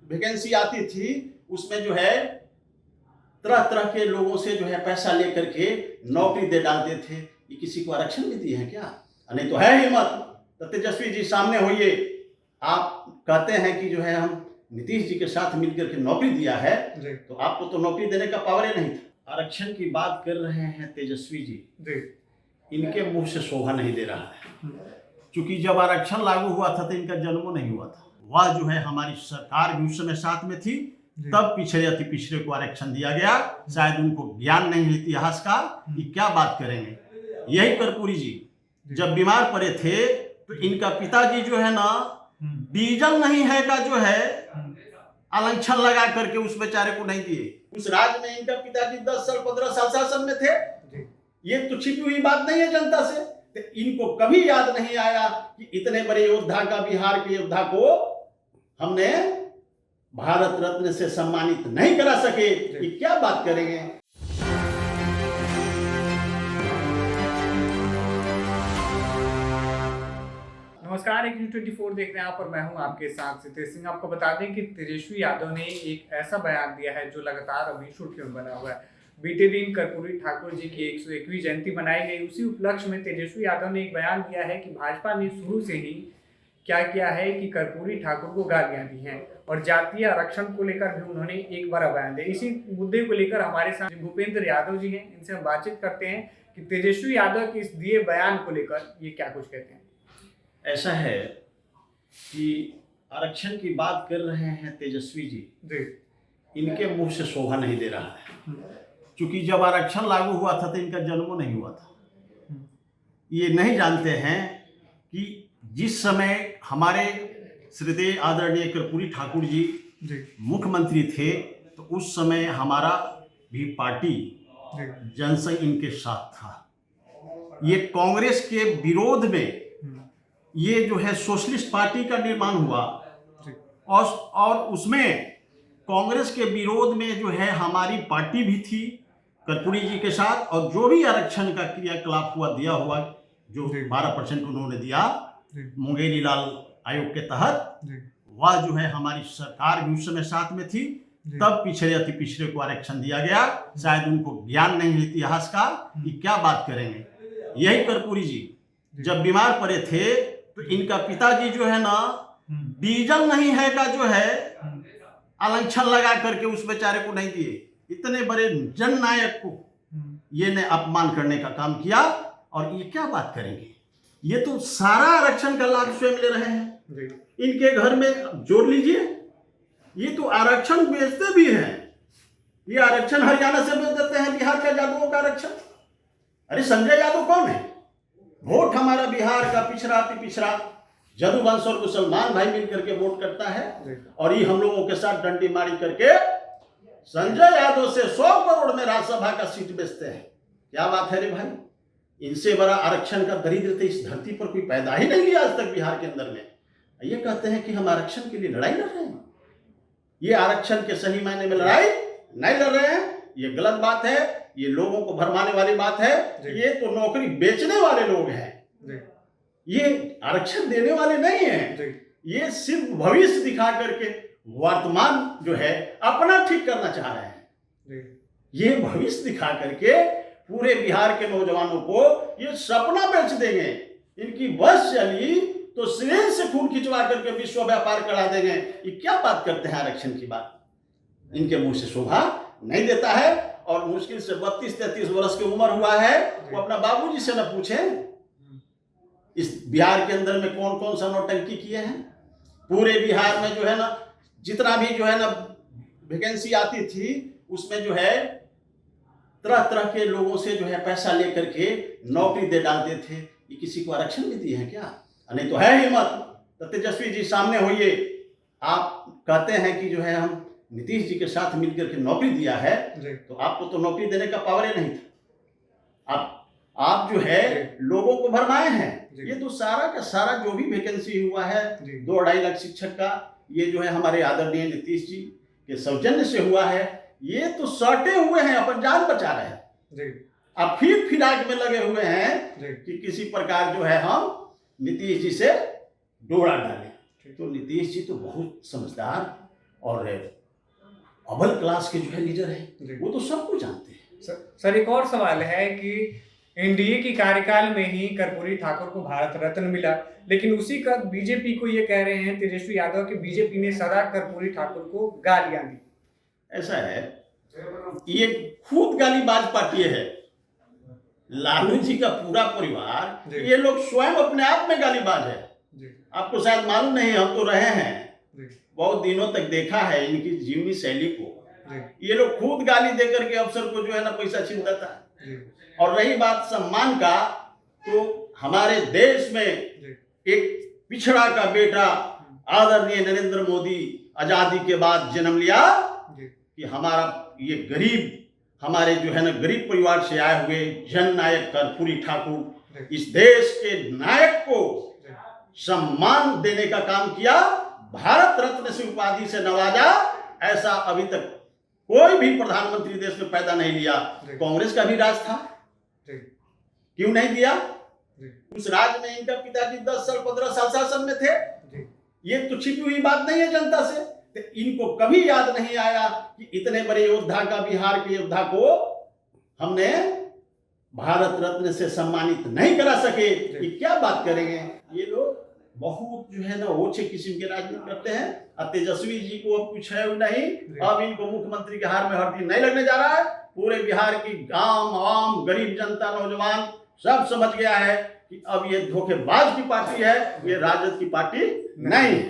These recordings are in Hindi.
वैकेंसी आती थी उसमें जो है तरह तरह के लोगों से जो है पैसा लेकर के नौकरी दे डालते थे। ये किसी को आरक्षण भी दिए हैं क्या? नहीं तो है हिम्मत तो तेजस्वी जी सामने होइए। आप कहते हैं कि जो है हम नीतीश जी के साथ मिलकर के नौकरी दिया है, तो आपको तो नौकरी देने का पावर ही नहीं था। आरक्षण की बात कर रहे हैं तेजस्वी जी, इनके मुंह से शोभा नहीं दे रहा है, क्योंकि जब आरक्षण लागू हुआ था तो इनका जन्म नहीं हुआ था। वह जो है हमारी सरकार भी उस समय साथ में थी, तब पिछड़े अति पिछड़े को आरक्षण दिया गया। शायद उनको ज्ञान नहीं है इतिहास का, ये क्या बात करेंगे। यही कर्पूरी जी जब बीमार पड़े थे तो इनका पिताजी जो है ना डीजल नहीं है का जो है आरक्षण लगा करके उस बेचारे को नहीं दिए। उस राज्य में इनका पिताजी 10 साल 15 साल शासन में थे। ये तो छिपी हुई बात नहीं है जनता से। तो इनको कभी याद नहीं आया कि इतने बड़े योद्धा का, बिहार के योद्धा को हमने भारत रत्न से सम्मानित नहीं करा सके। ये क्या बात करेंगे। नमस्कार, एक न्यूज़ 24 देख रहे हैं आप और मैं हूं आपके साथ सिद्धेश सिंह। आपको बता दें कि तेजस्वी यादव ने एक ऐसा बयान दिया है जो लगातार अभी सुर्खियों में बना हुआ है। बीते दिन कर्पूरी ठाकुर जी की 101वीं जयंती मनाई गई। उसी उपलक्ष्य में तेजस्वी यादव ने एक बयान दिया है कि भाजपा ने शुरू से ही क्या किया है कि कर्पूरी ठाकुर को गालियां दी हैं और जातीय आरक्षण को लेकर भी उन्होंने एक बड़ा बयान दिया। इसी मुद्दे को लेकर हमारे साथ भूपेंद्र यादव जी हैं, इनसे हम बातचीत करते हैं कि तेजस्वी यादव के इस दिए बयान को लेकर ये क्या कुछ कहते हैं। ऐसा है कि आरक्षण की बात कर रहे हैं तेजस्वी जी, इनके मुंह से शोभा नहीं दे रहा है, क्योंकि जब आरक्षण लागू हुआ था तो इनका जन्म नहीं हुआ था। ये नहीं जानते हैं कि जिस समय हमारे श्रीदेव आदरणीय कर्पूरी ठाकुर जी मुख्यमंत्री थे तो उस समय हमारा भी पार्टी जनसंघ इनके साथ था। ये कांग्रेस के विरोध में ये जो है सोशलिस्ट पार्टी का निर्माण हुआ और उसमें कांग्रेस के विरोध में जो है हमारी पार्टी भी थी कर्पूरी जी के साथ। और जो भी आरक्षण का क्रियाकलाप हुआ दिया हुआ जो 12% उन्होंने दिया मुंगेरी लाल आयोग के तहत, वह जो है हमारी सरकार भी उस समय साथ में थी, तब पिछड़े अति पिछड़े को आरक्षण दिया गया। शायद उनको ज्ञान नहीं है इतिहास का, ये क्या बात करेंगे। यही कर्पूरी जी जब बीमार पड़े थे तो इनका पिताजी जो है ना डीजल नहीं है का जो है आरक्षण लगा करके उस बेचारे को नहीं दिए। इतने बड़े जननायक को ये ने अपमान करने का काम किया। और ये क्या बात करेंगे। ये तो सारा आरक्षण का लाभ स्वयं ले रहे हैं। इनके घर में जोड़ लीजिए, ये तो आरक्षण बेचते भी हैं। ये आरक्षण हरियाणा से बेच देते हैं, बिहार के यादवों का आरक्षण। अरे संजय यादव कौन है? वोट हमारा बिहार का पिछड़ा अति पिछड़ा जदुवंश और मुसलमान भाई मिलकर के वोट करता है, और ये हम लोगों के साथ डंडी मारी करके संजय यादव से 100 करोड़ में राज्यसभा का सीट बेचते हैं। क्या बात है रे भाई। इनसे बड़ा आरक्षण का दरिद्र तो इस धरती पर कोई पैदा ही नहीं लिया आज तक बिहार के अंदर में। ये कहते हैं कि हम आरक्षण के लिए लड़ाई लड़ रहे हैं। ये आरक्षण के सही मायने में लड़ाई नहीं लड़ रहे हैं, ये गलत बात है, ये लोगों को भरमाने वाली बात है। ये तो नौकरी बेचने वाले लोग हैं, ये आरक्षण देने वाले नहीं हैं। ये सिर्फ भविष्य दिखा करके वर्तमान जो है अपना ठीक करना चाह रहे हैं। ये भविष्य दिखा करके पूरे बिहार के नौजवानों को ये सपना बेच देंगे। इनकी बस चली तो सिरे से खून खिंचवा करके विश्व व्यापार करा देंगे। ये क्या बात करते हैं आरक्षण की बात। इनके मुंह से शोभा नहीं देता है। और मुश्किल से 32-33 वर्ष की उम्र हुआ है, वो अपना बाबूजी से न पूछे इस बिहार के अंदर में कौन कौन सा नौटंकी किए हैं। पूरे बिहार में जो है ना जितना भी जो है ना वैकेंसी आती थी उसमें जो है तरह तरह के लोगों से जो है पैसा लेकर के नौकरी दे डालते थे। ये किसी को आरक्षण भी दिए हैं क्या? नहीं तो है हिम्मत तो तेजस्वी जी सामने होइए। आप कहते हैं कि जो है हम नीतीश जी के साथ मिलकर के नौकरी दिया है, तो आपको तो नौकरी देने का पावर ही नहीं था। आप जो है लोगों को भरमाए हैं। ये तो सारा का सारा जो भी वैकेंसी हुआ है 2-2.5 लाख शिक्षक का, ये जो है हमारे आदरणीय नीतीश जी के सौजन्य से हुआ है। ये तो सटे हुए हैं, अपन जान बचा रहे हैं। अब फिर फिराक में लगे हुए हैं कि किसी प्रकार जो है हम नीतीश जी से डोरा डालें। तो नीतीश जी तो बहुत समझदार और अव्वल क्लास के जो है लीडर जी। हैं, वो तो सबको जानते हैं। सर एक और सवाल है कि एनडीए की कार्यकाल में ही कर्पूरी ठाकुर को भारत रत्न मिला, लेकिन उसी का बीजेपी को ये कह रहे हैं तेजस्वी यादव कि बीजेपी ने सदा कर्पूरी ठाकुर को गालियां दी। ऐसा है, ये खुद गालीबाज पार्टी है। लालू जी का पूरा परिवार, जी। ये लोग स्वयं अपने आप में गालीबाज है। जी। आपको शायद मालूम नहीं, हम तो रहे हैं, जी। बहुत दिनों तक देखा है इनकी जीवनी शैली को। जी। ये लोग खुद गाली देकर के अफसर को जो है ना पैसा छीनता था। जी। और रही बात सम्मान का, तो हमारे देश में जी। एक पिछड़ा का बेटा आदरणीय नरेंद्र मोदी आजादी के बाद जन्म लिया जी। कि हमारा ये गरीब, हमारे जो है ना गरीब परिवार से आए हुए जननायक कर्पूरी ठाकुर इस देश के नायक को सम्मान देने का काम किया, भारत रत्न से उपाधि से नवाजा। ऐसा अभी तक कोई भी प्रधानमंत्री देश में पैदा नहीं लिया। कांग्रेस का भी राज था, क्यों नहीं दिया? उस राज में इनका पिताजी 10 साल 15 साल शासन में थे। ये तो छिपी हुई बात नहीं है जनता से। तो इनको कभी याद नहीं आया कि इतने बड़े योद्धा का, बिहार के योद्धा को हमने भारत रत्न से सम्मानित नहीं करा सके, ये क्या बात करेंगे? ये लोग बहुत जो है ना ओछे किस्म के राजनीति करते हैं। और तेजस्वी जी को अब कुछ है नहीं, अब इनको मुख्यमंत्री के हार में हरदी नहीं लगने जा रहा है। पूरे बिहार की गांव आवाम, गरीब जनता, नौजवान सब समझ गया है कि अब ये धोखेबाज की पार्टी है, ये राजद की पार्टी नहीं।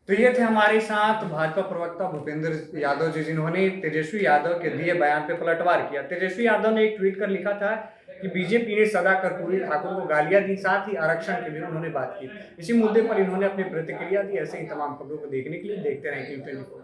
तो ये थे हमारे साथ भाजपा प्रवक्ता भूपेंद्र यादव जी, जिन्होंने तेजस्वी यादव के दिए बयान पे पलटवार किया। तेजस्वी यादव ने एक ट्वीट कर लिखा था कि बीजेपी ने सदा कर्पूरी ठाकुर को गालियां दी, साथ ही आरक्षण की भी उन्होंने बात की। इसी मुद्दे पर इन्होंने अपनी प्रतिक्रिया दी। ऐसे ही तमाम खबरों को देखने के लिए देखते रहें Q24।